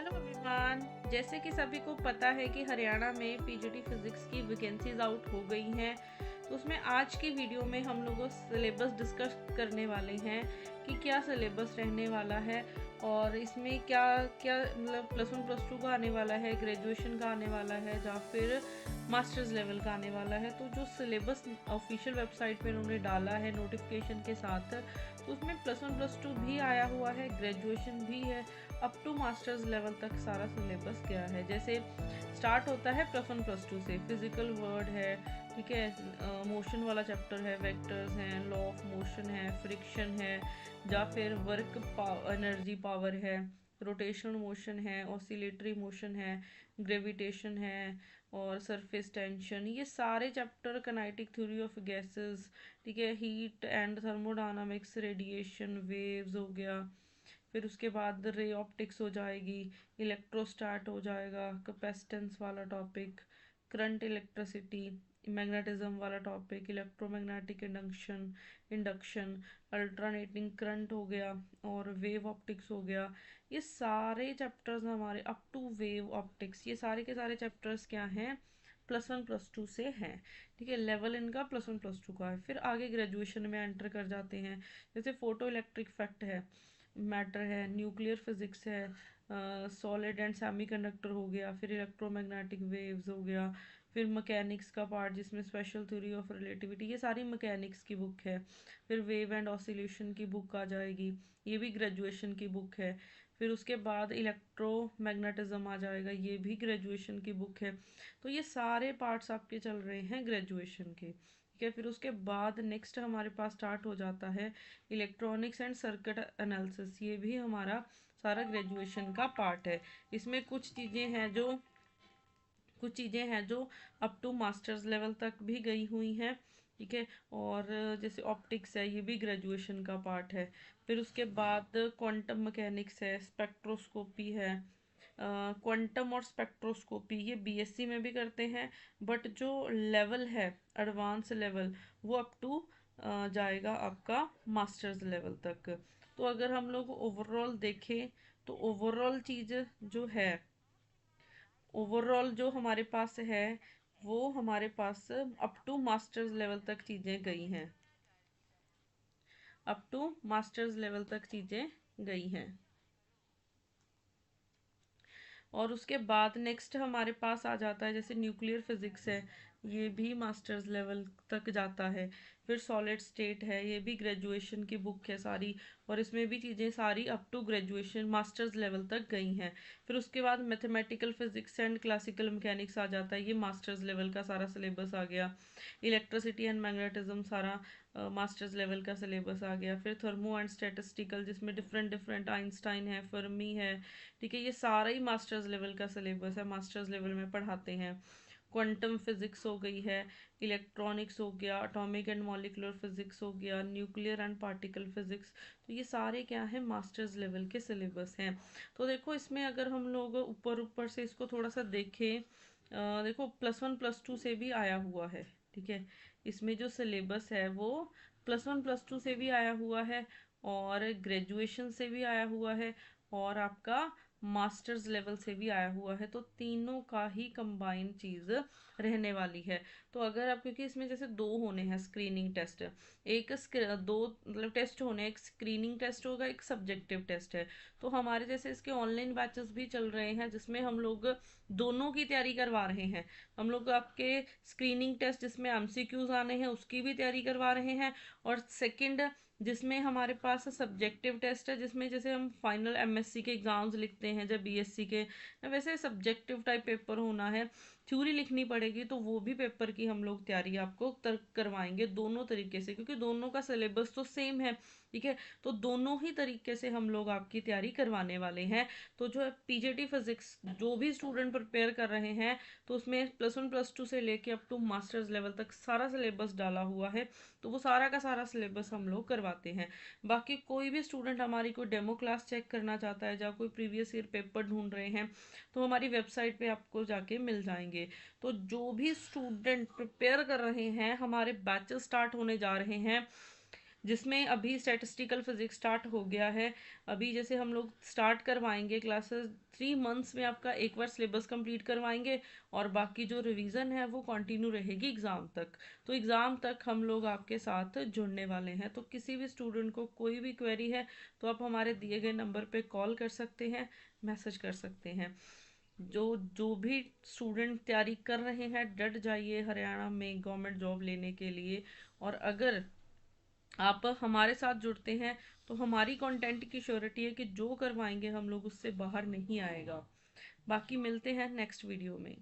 Hello everyone. जैसे कि सभी को पता है कि हरियाणा में पीजीटी फिजिक्स की वैकेंसीज आउट हो गई हैं, तो उसमें आज की वीडियो में हम लोग सिलेबस डिस्कस करने वाले हैं कि क्या सिलेबस रहने वाला है और इसमें क्या क्या मतलब प्लस वन प्लस टू का आने वाला है, ग्रेजुएशन का आने वाला है या फिर मास्टर्स लेवल का आने वाला है। तो जो सिलेबस ऑफिशियल वेबसाइट पे उन्होंने डाला है नोटिफिकेशन के साथ, तो उसमें प्लस वन प्लस टू भी आया हुआ है, ग्रेजुएशन भी है, अप टू मास्टर्स लेवल तक सारा सिलेबस क्या है। जैसे स्टार्ट होता है प्लस वन प्लस टू से, फिजिकल वर्ड है, ठीक है, मोशन वाला चैप्टर है, वेक्टर्स हैं, लॉ ऑफ मोशन है, फ्रिक्शन है, या फिर वर्क एनर्जी पावर है, रोटेशनल मोशन है, ऑसिलेटरी मोशन है, ग्रेविटेशन है और सरफेस टेंशन। ये सारे chapter, kinetic theory of gases, ठीक है, heat and thermodynamics, radiation, waves हो गया, फिर उसके बाद रे ऑप्टिक्स हो जाएगी, इलेक्ट्रोस्टैट हो जाएगा, कैपेसिटेंस वाला टॉपिक, करंट इलेक्ट्रिसिटी, मैग्नेटिज्म वाला topic, electromagnetic induction induction alternating current हो गया और वेव ऑप्टिक्स हो गया। ये सारे चैप्टर्स हमारे अप टू वेव ऑप्टिक्स, ये सारे के सारे चैप्टर्स क्या हैं, प्लस वन प्लस टू से हैं। ठीक है, लेवल इनका प्लस वन प्लस टू का है। फिर आगे ग्रेजुएशन में एंटर कर जाते हैं। जैसे फोटो इलेक्ट्रिक इफेक्ट है, मैटर है, न्यूक्लियर फिजिक्स है, सॉलिड एंड सेमीकंडक्टर हो गया, फिर इलेक्ट्रोमैग्नेटिक वेव्स हो गया, फिर मैकेनिक्स का पार्ट जिसमें स्पेशल थ्योरी ऑफ रिलेटिविटी, ये सारी मैकेनिक्स की बुक है। फिर वेव एंड ऑसिलेशन की बुक आ जाएगी, ये भी ग्रेजुएशन की बुक है। फिर उसके बाद इलेक्ट्रोमैग्नेटिज्म आ जाएगा, ये भी ग्रेजुएशन की बुक है। तो ये सारे पार्ट्स आपके चल रहे हैं ग्रेजुएशन के। ठीक है, फिर उसके बाद नेक्स्ट हमारे पास स्टार्ट हो जाता है इलेक्ट्रॉनिक्स एंड सर्किट एनालिसिस, ये भी हमारा सारा ग्रेजुएशन का पार्ट है। इसमें कुछ चीज़ें हैं जो अप टू मास्टर्स लेवल तक भी गई हुई हैं। ठीक है, और जैसे ऑप्टिक्स है, ये भी ग्रेजुएशन का पार्ट है। फिर उसके बाद क्वांटम मैकेनिक्स है, स्पेक्ट्रोस्कोपी है। क्वांटम और स्पेक्ट्रोस्कोपी ये बीएससी में भी करते हैं, बट जो लेवल है एडवांस लेवल, वो अप टू जाएगा आपका मास्टर्स लेवल तक। तो अगर हम लोग ओवरऑल देखें, तो ओवरऑल जो हमारे पास है, वो हमारे पास अप टू मास्टर्स लेवल तक चीज़ें गई हैं, अप टू मास्टर्स लेवल तक चीज़ें गई हैं। और उसके बाद नेक्स्ट हमारे पास आ जाता है जैसे न्यूक्लियर फिजिक्स है, ये भी मास्टर्स लेवल तक जाता है। फिर सॉलिड स्टेट है, ये भी ग्रेजुएशन की बुक है सारी, और इसमें भी चीज़ें सारी up to graduation masters level तक गई हैं। फिर उसके बाद mathematical physics and classical mechanics आ जाता है, ये मास्टर्स लेवल का सारा सिलेबस आ गया। इलेक्ट्रिसिटी एंड मैग्नेटिज्म सारा मास्टर्स लेवल का सिलेबस आ गया। फिर थर्मो एंड स्टैटिस्टिकल, जिसमें डिफरेंट डिफरेंट आइंस्टाइन है, फर्मी है, ठीक है, ये सारा ही मास्टर्स लेवल का सिलेबस है, मास्टर्स लेवल में पढ़ाते हैं। क्वांटम फिजिक्स हो गई है, इलेक्ट्रॉनिक्स हो गया, एटॉमिक एंड मॉलिक्यूलर फिजिक्स हो गया, न्यूक्लियर एंड पार्टिकल फिजिक्स, तो ये सारे क्या है, मास्टर्स लेवल के सिलेबस हैं। तो देखो इसमें अगर हम लोग ऊपर ऊपर से इसको थोड़ा सा देखें, देखो प्लस वन प्लस टू से भी आया हुआ है। ठीक है, इसमें जो सिलेबस है वो प्लस वन प्लस टू से भी आया हुआ है और ग्रेजुएशन से भी आया हुआ है और आपका मास्टर्स लेवल से भी आया हुआ है। तो तीनों का ही कंबाइन चीज़ रहने वाली है। तो अगर आप, क्योंकि इसमें जैसे दो होने हैं स्क्रीनिंग टेस्ट, दो मतलब टेस्ट होने, एक स्क्रीनिंग टेस्ट होगा, एक सब्जेक्टिव टेस्ट है। तो हमारे जैसे इसके ऑनलाइन बैचेस भी चल रहे हैं जिसमें हम लोग दोनों की तैयारी करवा रहे हैं। हम लोग आपके स्क्रीनिंग टेस्ट जिसमें एमसीक्यूज आने हैं उसकी भी तैयारी करवा रहे हैं, और सेकंड जिसमें हमारे पास सब्जेक्टिव टेस्ट है, जिसमें जैसे हम फाइनल एमएससी के एग्ज़ाम्स लिखते हैं जब बीएससी के, वैसे सब्जेक्टिव टाइप पेपर होना है, थ्योरी लिखनी पड़ेगी, तो वो भी पेपर की हम लोग तैयारी आपको करवाएंगे दोनों तरीके से, क्योंकि दोनों का सिलेबस तो सेम है। ठीक है, तो दोनों ही तरीके से हम लोग आपकी तैयारी करवाने वाले हैं। तो जो पीजीटी फिजिक्स जो भी स्टूडेंट प्रिपेयर कर रहे हैं, तो उसमें प्लस वन प्लस टू से लेके अप टू मास्टर्स लेवल तक सारा सिलेबस डाला हुआ है। तो वो सारा का सारा सिलेबस हम लोग करवाते हैं। बाकी कोई भी स्टूडेंट हमारी कोई डेमो क्लास चेक करना चाहता है या कोई प्रीवियस ईयर पेपर ढूंढ रहे हैं, तो हमारी वेबसाइट पे आपको जाके मिल जाएंगे। तो जो भी स्टूडेंट प्रिपेयर कर रहे हैं, हमारे बैचेस स्टार्ट होने जा रहे हैं जिसमें अभी स्टैटिस्टिकल फिजिक्स स्टार्ट हो गया है। अभी जैसे हम लोग स्टार्ट करवाएंगे क्लासेस, 3 मंथ्स में आपका एक बार सिलेबस कंप्लीट करवाएंगे और बाकी जो रिवीजन है वो कंटिन्यू रहेगी एग्ज़ाम तक। तो एग्ज़ाम तक हम लोग आपके साथ जुड़ने वाले हैं। तो किसी भी स्टूडेंट को कोई भी क्वेरी है तो आप हमारे दिए गए नंबर पे कॉल कर सकते हैं, मैसेज कर सकते हैं। जो जो भी स्टूडेंट तैयारी कर रहे हैं, डट जाइए हरियाणा में गवर्नमेंट जॉब लेने के लिए। और अगर आप हमारे साथ जुड़ते हैं तो हमारी कंटेंट की श्योरिटी है कि जो करवाएंगे हम लोग उससे बाहर नहीं आएगा। बाकी मिलते हैं नेक्स्ट वीडियो में।